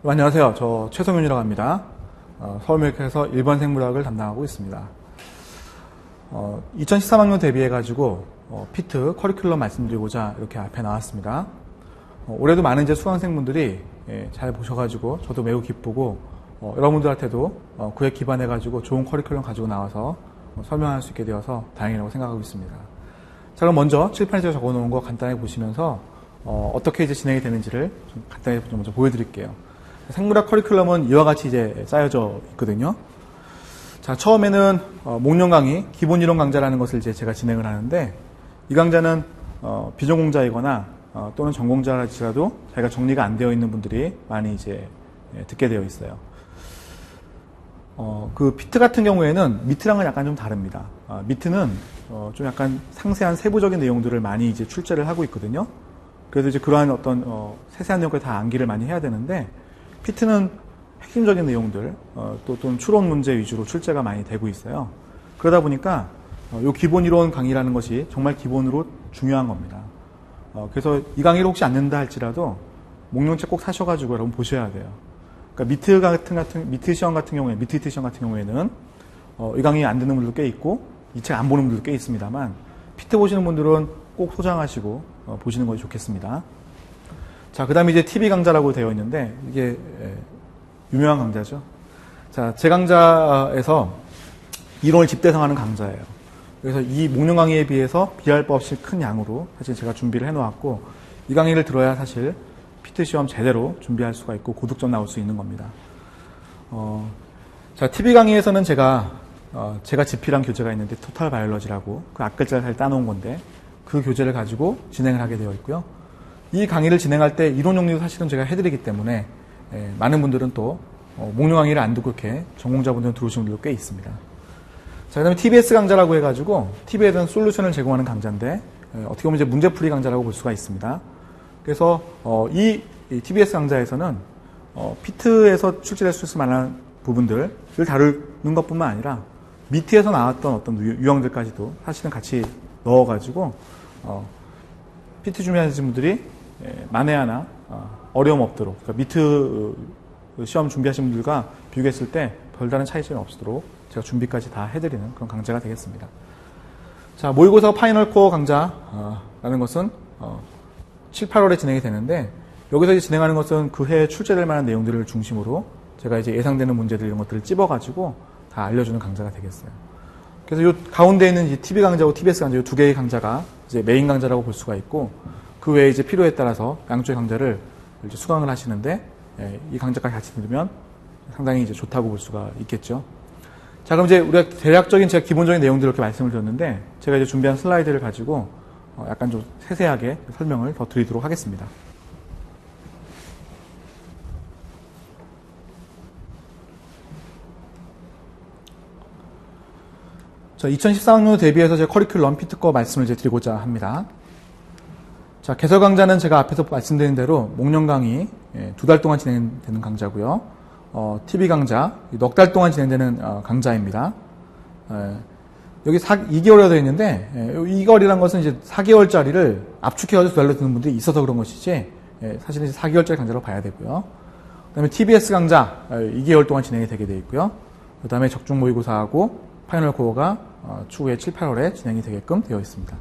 안녕하세요. 저 최성윤이라고 합니다. 서울메이커에서 1번 생물학을 담당하고 있습니다. 2013학년 대비해가지고 피트 커리큘럼 말씀드리고자 이렇게 앞에 나왔습니다. 올해도 많은 이제 수강생분들이 잘 보셔가지고 저도 매우 기쁘고 여러분들한테도 그에 기반해가지고 좋은 커리큘럼 가지고 나와서 설명할 수 있게 되어서 다행이라고 생각하고 있습니다. 자, 그럼 먼저 칠판에 제가 적어놓은 거 간단히 보시면서 어떻게 이제 진행이 되는지를 좀 간단히 좀 먼저 보여드릴게요. 생물학 커리큘럼은 이와 같이 이제 짜여져 있거든요. 자, 처음에는 목련 강의, 기본 이론 강좌라는 것을 이제 제가 진행을 하는데, 이 강좌는 비전공자이거나 또는 전공자라도 자기가 정리가 안 되어 있는 분들이 많이 이제 듣게 되어 있어요. 그 피트 같은 경우에는 미트랑은 약간 좀 다릅니다. 미트는 좀 약간 상세한 세부적인 내용들을 많이 이제 출제를 하고 있거든요. 그래서 이제 그러한 어떤 세세한 내용까지 다 암기를 많이 해야 되는데, 피트는 핵심적인 내용들, 또는 추론 문제 위주로 출제가 많이 되고 있어요. 그러다 보니까 이 기본 이론 강의라는 것이 정말 기본으로 중요한 겁니다. 그래서 이 강의를 혹시 안 된다 할지라도 목련책 꼭 사셔가지고 여러분 보셔야 돼요. 그러니까 미트 시험 같은 경우에는 이 강의 안 듣는 분들도 꽤 있고 이 책 안 보는 분들도 꽤 있습니다만, 피트 보시는 분들은 꼭 소장하시고 보시는 것이 좋겠습니다. 자, 그 다음에 이제 TV 강좌라고 되어 있는데, 이게 유명한 강좌죠. 자, 제 강좌에서 이론을 집대성하는 강좌예요. 그래서 이 목련 강의에 비해서 비할 바 없이 큰 양으로 사실 제가 준비를 해놓았고, 이 강의를 들어야 사실 피트 시험 제대로 준비할 수가 있고 고득점 나올 수 있는 겁니다. 자, TV 강의에서는 제가 집필한 교재가 있는데 토탈 바이올러지라고 그 앞글자를 잘 따놓은 건데, 그 교재를 가지고 진행을 하게 되어 있고요. 이 강의를 진행할 때 이론 정리도 사실은 제가 해드리기 때문에 많은 분들은 또 목련 강의를 안 듣고 이렇게 전공자분들은 들어오시는 분들도 꽤 있습니다. 자, 그 다음에 TBS 강좌라고 해가지고 TV에 대한 솔루션을 제공하는 강좌인데, 어떻게 보면 이제 문제풀이 강좌라고 볼 수가 있습니다. 그래서 이 TBS 강좌에서는 피트에서 출제될 수 있을 만한 부분들을 다루는 것뿐만 아니라 미트에서 나왔던 어떤 유형들까지도 사실은 같이 넣어가지고 피트 준비하시는 분들이 만에 하나 어려움 없도록, 그러니까 미트 시험 준비하시는 분들과 비교했을 때 별다른 차이점이 없도록 제가 준비까지 다 해드리는 그런 강좌가 되겠습니다. 자, 모의고사 파이널 코어 강좌라는 것은 7, 8월에 진행이 되는데, 여기서 이제 진행하는 것은 그 해에 출제될 만한 내용들을 중심으로 제가 이제 예상되는 문제들 이런 것들을 찝어가지고 다 알려주는 강좌가 되겠어요. 그래서 이 가운데 있는 이 TV 강좌하고 TBS 강좌 이 두 개의 강좌가 이제 메인 강좌라고 볼 수가 있고, 그 외에 이제 필요에 따라서 양쪽의 강좌를 이제 수강을 하시는데, 이 강좌까지 같이 들으면 상당히 이제 좋다고 볼 수가 있겠죠. 자, 그럼 이제 우리가 대략적인 제가 기본적인 내용들을 이렇게 말씀을 드렸는데, 제가 이제 준비한 슬라이드를 가지고 약간 좀 세세하게 설명을 더 드리도록 하겠습니다. 자, 2014학년 대비해서 제 커리큘럼 피트 거 말씀을 이제 드리고자 합니다. 자, 개설 강좌는 제가 앞에서 말씀드린 대로 목련 강의 2달 동안 진행되는 강좌고요. TV 강좌 넉 달 동안 진행되는 강좌입니다. 여기 2개월이라고 되어 있는데, 2개월이라는 것은 이제 4개월짜리를 압축해서 2달로 듣는 분들이 있어서 그런 것이지, 사실은 이제 4개월짜리 강좌로 봐야 되고요. 그 다음에 TBS 강좌 2개월 동안 진행이 되게 되어 있고요. 그 다음에 적중 모의고사하고 파이널 코어가 추후에 7, 8월에 진행이 되게끔 되어 있습니다.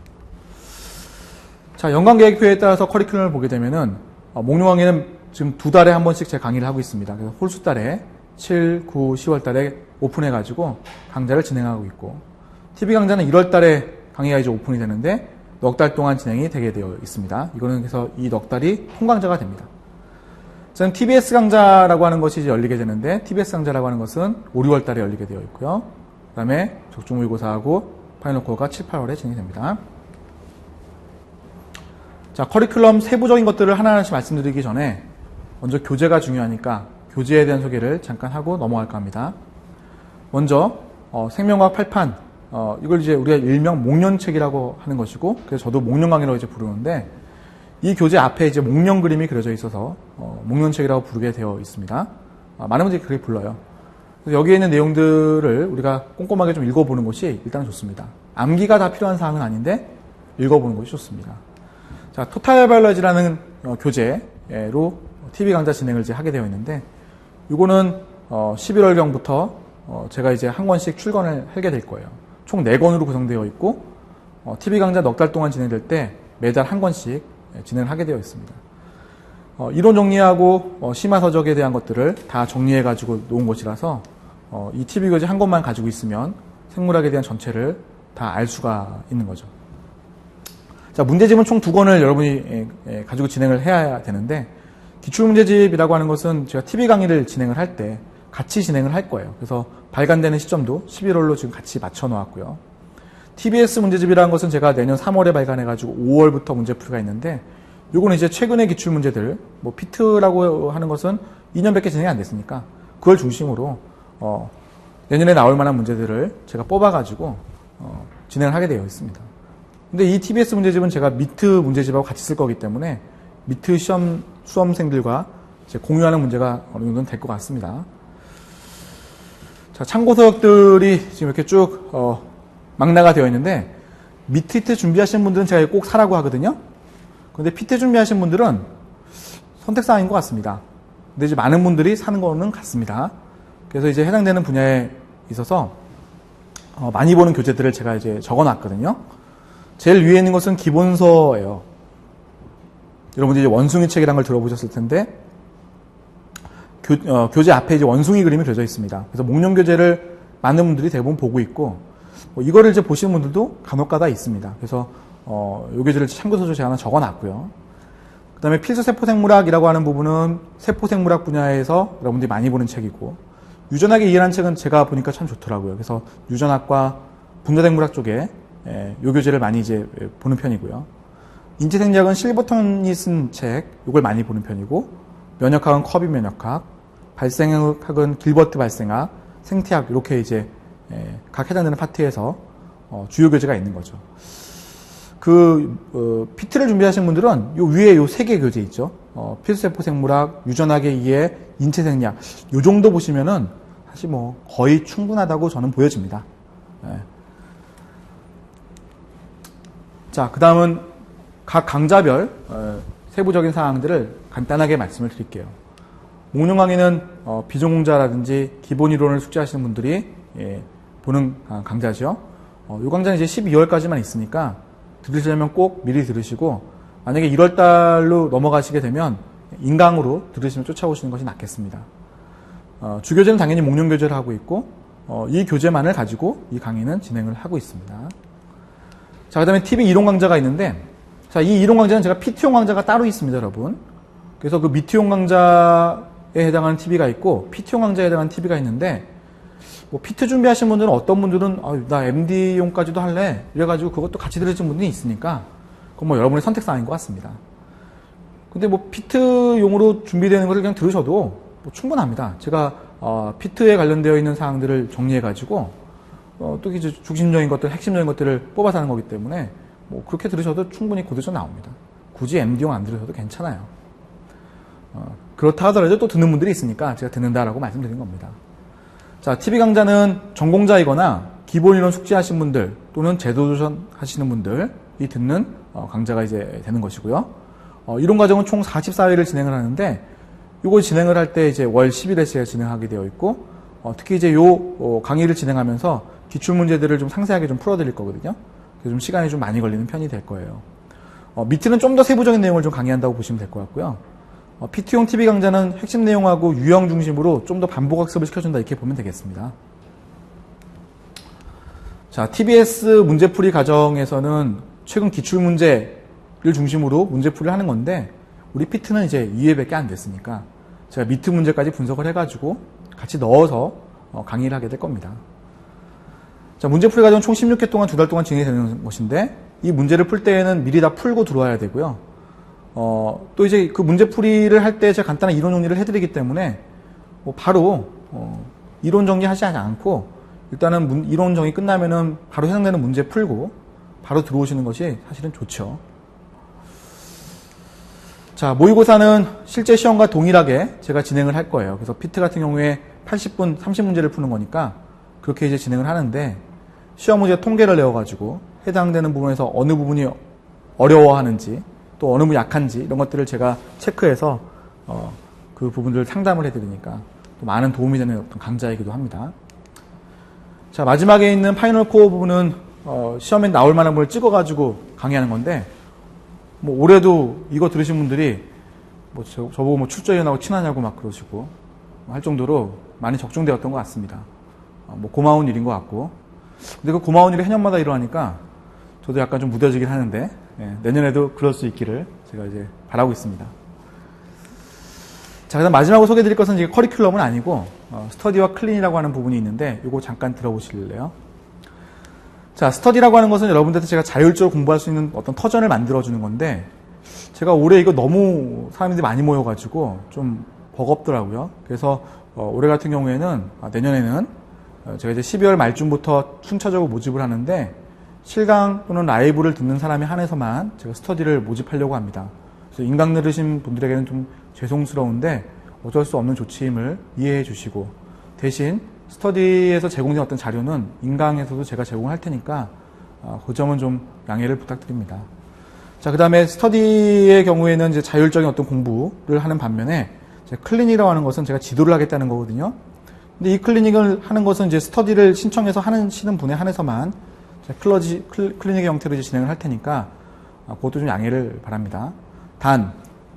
자, 연간 계획표에 따라서 커리큘럼을 보게 되면은 목련 강의는 지금 2달에 한 번씩 제가 강의를 하고 있습니다. 그래서 홀수 달에 7, 9, 10월 달에 오픈해가지고 강좌를 진행하고 있고, TV 강좌는 1월 달에 강의가 이제 오픈이 되는데 넉 달 동안 진행이 되게 되어 있습니다. 이거는 그래서 이 넉 달이 통강좌가 됩니다. 저는 TBS 강좌라고 하는 것이 이제 열리게 되는데, TBS 강좌라고 하는 것은 5, 6월 달에 열리게 되어 있고요. 그 다음에 적중 모의고사하고 파이널 코어가 7, 8월에 진행이 됩니다. 자, 커리큘럼 세부적인 것들을 하나하나씩 말씀드리기 전에 먼저 교재가 중요하니까 교재에 대한 소개를 잠깐 하고 넘어갈까 합니다. 먼저 생명과학 8판, 이걸 이제 우리가 일명 목련책이라고 하는 것이고, 그래서 저도 목련 강의라고 이제 부르는데, 이 교재 앞에 이제 목련 그림이 그려져 있어서 목련책이라고 부르게 되어 있습니다. 많은 분들이 그렇게 불러요. 그래서 여기에 있는 내용들을 우리가 꼼꼼하게 좀 읽어보는 것이 일단 좋습니다. 암기가 다 필요한 사항은 아닌데 읽어보는 것이 좋습니다. 자, 토탈 바이올러지라는 교재로 TV 강좌 진행을 이제 하게 되어 있는데, 이거는 11월경부터 제가 이제 한 권씩 출간을 하게 될 거예요. 총 4권으로 구성되어 있고 TV 강좌 넉 달 동안 진행될 때 매달 한 권씩 진행을 하게 되어 있습니다. 이론 정리하고 심화 서적에 대한 것들을 다 정리해 가지고 놓은 것이라서 이 TV 교재 한 권만 가지고 있으면 생물학에 대한 전체를 다 알 수가 있는 거죠. 자, 문제집은 총 2권을 여러분이 가지고 진행을 해야 되는데, 기출문제집이라고 하는 것은 제가 TV 강의를 진행을 할 때 같이 진행을 할 거예요. 그래서 발간되는 시점도 11월로 지금 같이 맞춰 놓았고요. TBS 문제집이라는 것은 제가 내년 3월에 발간해가지고 5월부터 문제풀이가 있는데, 요거는 이제 최근의 기출문제들, 뭐 피트라고 하는 것은 2년밖에 진행이 안 됐으니까 그걸 중심으로 내년에 나올 만한 문제들을 제가 뽑아가지고 진행을 하게 되어 있습니다. 근데 이 TBS 문제집은 제가 미트 문제집하고 같이 쓸 거기 때문에 미트 시험 수험생들과 이제 공유하는 문제가 어느 정도는 될 것 같습니다. 자, 참고서적들이 지금 이렇게 쭉 망라가 되어 있는데, 미트 준비하시는 분들은 제가 꼭 사라고 하거든요. 근데 피트 준비하시는 분들은 선택사항인 것 같습니다. 근데 이제 많은 분들이 사는 거는 같습니다. 그래서 이제 해당되는 분야에 있어서 많이 보는 교재들을 제가 이제 적어놨거든요. 제일 위에 있는 것은 기본서예요. 여러분들이 이제 원숭이 책이라는 걸 들어보셨을 텐데, 교재 앞에 이제 원숭이 그림이 그려져 있습니다. 그래서 목련 교재를 많은 분들이 대부분 보고 있고, 이거를 이제 보시는 분들도 간혹가다 있습니다. 그래서 요 교재를 참고서적으로 제가 하나 적어놨고요. 그 다음에 필수 세포생물학이라고 하는 부분은 세포생물학 분야에서 여러분들이 많이 보는 책이고, 유전학의 이해라는 책은 제가 보니까 참 좋더라고요. 그래서 유전학과 분자생물학 쪽에 요 교재를 많이 이제 보는 편이고요. 인체생리학은 실버턴이 쓴 책, 요걸 많이 보는 편이고, 면역학은 커비 면역학, 발생학은 길버트 발생학, 생태학, 이렇게 이제 각 해당되는 파트에서 주요 교재가 있는 거죠. 피트를 준비하시는 분들은 요 위에 요 3개 교재 있죠. 필수세포생물학, 유전학의 이해, 인체생리학. 요 정도 보시면은 사실 뭐 거의 충분하다고 저는 보여집니다. 자, 그 다음은 각 강좌별 세부적인 사항들을 간단하게 말씀을 드릴게요. 목련 강의는 비전공자라든지 기본 이론을 숙지하시는 분들이 보는 강좌죠. 이 강좌는 이제 12월까지만 있으니까 들으시려면 꼭 미리 들으시고, 만약에 1월달로 넘어가시게 되면 인강으로 들으시면 쫓아오시는 것이 낫겠습니다. 주교재는 당연히 목련 교재를 하고 있고, 이 교재만을 가지고 이 강의는 진행을 하고 있습니다. 자, 그 다음에 TV 이론 강좌가 있는데, 자, 이 이론 강좌는 제가 PT용 강좌가 따로 있습니다, 여러분. 그래서 그 미트용 강좌에 해당하는 TV가 있고, PT용 강좌에 해당하는 TV가 있는데, 뭐 피트 준비하신 분들은 어떤 분들은 나 MD용까지도 할래 이래가지고 그것도 같이 들으시는 분들이 있으니까 그건 뭐 여러분의 선택사항인 것 같습니다. 근데 뭐 피트용으로 준비되는 것을 그냥 들으셔도 뭐 충분합니다. 제가 피트에 관련되어 있는 사항들을 정리해가지고 또 이제 중심적인 것들, 핵심적인 것들을 뽑아서 하는 거기 때문에 뭐 그렇게 들으셔도 충분히 고득점 나옵니다. 굳이 MD용 안 들으셔도 괜찮아요. 그렇다 하더라도 또 듣는 분들이 있으니까 제가 듣는다라고 말씀드린 겁니다. 자, TV 강좌는 전공자이거나 기본 이론 숙지하신 분들 또는 제도 도전 하시는 분들이 듣는 강좌가 이제 되는 것이고요. 이론 과정은 총 44회를 진행을 하는데, 이걸 진행을 할 때 이제 월 11회씩 진행하게 되어 있고, 특히 이제 요 강의를 진행하면서 기출 문제들을 좀 상세하게 좀 풀어드릴 거거든요. 그래서 좀 시간이 좀 많이 걸리는 편이 될 거예요. 밑에는 좀 더 세부적인 내용을 좀 강의한다고 보시면 될 것 같고요. PT용 TV 강좌는 핵심 내용하고 유형 중심으로 좀 더 반복 학습을 시켜준다, 이렇게 보면 되겠습니다. 자, TBS 문제풀이 과정에서는 최근 기출문제를 중심으로 문제풀이를 하는 건데, 우리 피트는 이제 2회밖에 안 됐으니까 제가 미트 문제까지 분석을 해가지고 같이 넣어서 강의를 하게 될 겁니다. 자, 문제풀이 과정은 총 16회 동안 2달 동안 진행이 되는 것인데, 이 문제를 풀 때에는 미리 다 풀고 들어와야 되고요. 또 이제 그 문제풀이를 할 때 제가 간단한 이론 정리를 해드리기 때문에 바로 이론 정리하지 않고 일단은 이론 정리 끝나면은 바로 해당되는 문제 풀고 바로 들어오시는 것이 사실은 좋죠. 자, 모의고사는 실제 시험과 동일하게 제가 진행을 할 거예요. 그래서 피트 같은 경우에 80분 30문제를 푸는 거니까 그렇게 이제 진행을 하는데, 시험 문제 통계를 내어가지고 해당되는 부분에서 어느 부분이 어려워하는지 또 어느 부분이 약한지 이런 것들을 제가 체크해서 그 부분들을 상담을 해드리니까 또 많은 도움이 되는 어떤 강좌이기도 합니다. 자, 마지막에 있는 파이널 코어 부분은 시험에 나올 만한 부분을 찍어가지고 강의하는 건데, 뭐 올해도 이거 들으신 분들이 뭐 저보고 뭐 출전위원하고 친하냐고 막 그러시고 할 정도로 많이 적중되었던 것 같습니다. 뭐 고마운 일인 것 같고, 근데 그 고마운 일이 해년마다 일어나니까 저도 약간 좀 무뎌지긴 하는데, 내년에도 그럴 수 있기를 제가 이제 바라고 있습니다. 자, 그다음 마지막으로 소개해드릴 것은 이제 커리큘럼은 아니고 스터디와 클린이라고 하는 부분이 있는데 이거 잠깐 들어보실래요? 자, 스터디라고 하는 것은 여러분들한테 제가 자율적으로 공부할 수 있는 어떤 터전을 만들어주는 건데, 제가 올해 이거 너무 사람들이 많이 모여가지고 좀 버겁더라고요. 그래서 올해 같은 경우에는 내년에는 제가 이제 12월 말쯤부터 순차적으로 모집을 하는데, 실강 또는 라이브를 듣는 사람에 한해서만 제가 스터디를 모집하려고 합니다. 그래서 인강 들으신 분들에게는 좀 죄송스러운데 어쩔 수 없는 조치임을 이해해 주시고, 대신 스터디에서 제공된 어떤 자료는 인강에서도 제가 제공할 테니까 그 점은 좀 양해를 부탁드립니다. 자, 그 다음에 스터디의 경우에는 이제 자율적인 어떤 공부를 하는 반면에 클리닉이라고 하는 것은 제가 지도를 하겠다는 거거든요. 근데 이 클리닉을 하는 것은 이제 스터디를 신청해서 하시는 분에 한해서만 클리닉의 형태로 이제 진행을 할 테니까 그것도 좀 양해를 바랍니다. 단,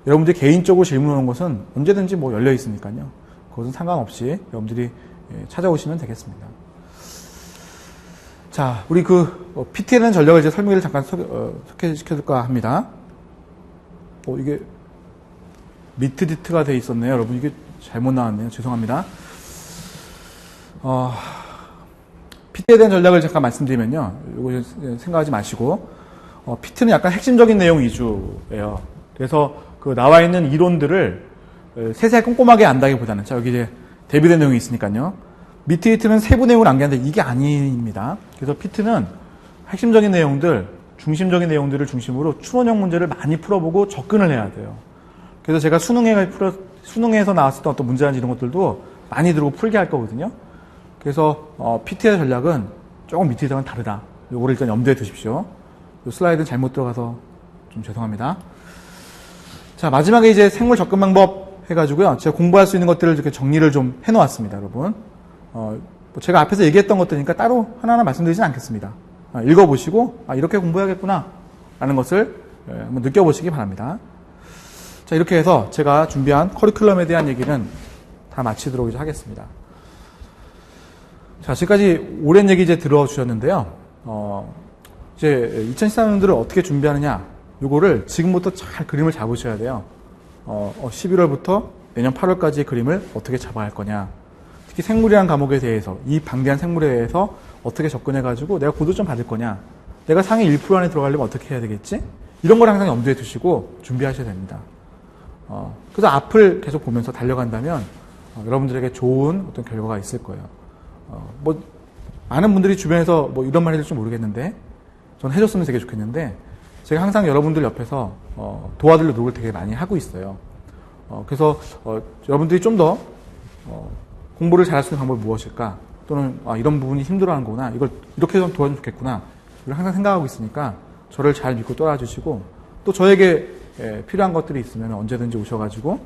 여러분들이 개인적으로 질문 오는 것은 언제든지 뭐 열려 있으니까요. 그것은 상관없이 여러분들이 찾아오시면 되겠습니다. 자, 우리 PT라는 전략을 이제 설명을 잠깐 소개시켜줄까 합니다. 이게 미트디트가 돼 있었네요. 여러분, 이게 잘못 나왔네요. 죄송합니다. PT에 대한 전략을 잠깐 말씀드리면요. 이거 생각하지 마시고, PT는 약간 핵심적인 내용 위주예요. 그래서 나와 있는 이론들을 세세하게 꼼꼼하게 안다기보다는, 자, 여기 이제 대비된 내용이 있으니까요. 미트디트는 세부 내용을 암기하는데 이게 아닙니다. 그래서 PT는 핵심적인 내용들, 중심적인 내용들을 중심으로 추론형 문제를 많이 풀어보고 접근을 해야 돼요. 그래서 제가 수능에서 나왔었던 어떤 문제라든지 이런 것들도 많이 들고 풀게 할 거거든요. 그래서 PT의 전략은 조금 미트디트와는 다르다. 이거를 일단 염두에 두십시오. 이 슬라이드는 잘못 들어가서 좀 죄송합니다. 자, 마지막에 이제 생물 접근 방법 해가지고요. 제가 공부할 수 있는 것들을 이렇게 정리를 좀 해놓았습니다, 여러분. 제가 앞에서 얘기했던 것들이니까 따로 하나하나 말씀드리진 않겠습니다. 읽어보시고, 이렇게 공부해야겠구나, 라는 것을 한번 느껴보시기 바랍니다. 자, 이렇게 해서 제가 준비한 커리큘럼에 대한 얘기는 다 마치도록 이제 하겠습니다. 자, 지금까지 오랜 얘기 이제 들어주셨는데요. 이제 2013년들을 어떻게 준비하느냐, 요거를 지금부터 잘 그림을 잡으셔야 돼요. 11월부터 내년 8월까지의 그림을 어떻게 잡아야 할 거냐. 특히 생물이라는 과목에 대해서, 이 방대한 생물에 대해서 어떻게 접근해가지고 내가 고도점 받을 거냐. 내가 상위 1% 안에 들어가려면 어떻게 해야 되겠지? 이런 걸 항상 염두에 두시고 준비하셔야 됩니다. 그래서 앞을 계속 보면서 달려간다면 여러분들에게 좋은 어떤 결과가 있을 거예요. 많은 분들이 주변에서 이런 말 해줄지 모르겠는데, 전 해줬으면 되게 좋겠는데, 제가 항상 여러분들 옆에서 도와드릴 노력을 되게 많이 하고 있어요. 그래서 여러분들이 좀 더 공부를 잘할 수 있는 방법이 무엇일까? 또는 이런 부분이 힘들어하는 거구나. 이걸 이렇게 좀 도와주면 좋겠구나. 이걸 항상 생각하고 있으니까 저를 잘 믿고 따라주시고, 또 저에게 필요한 것들이 있으면 언제든지 오셔가지고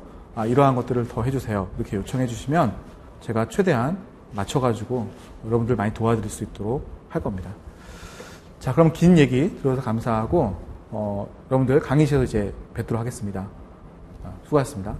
이러한 것들을 더 해주세요. 이렇게 요청해 주시면 제가 최대한 맞춰가지고 여러분들 많이 도와드릴 수 있도록 할 겁니다. 자, 그럼 긴 얘기 들어서 감사하고 여러분들 강의실에서 이제 뵙도록 하겠습니다. 수고하셨습니다.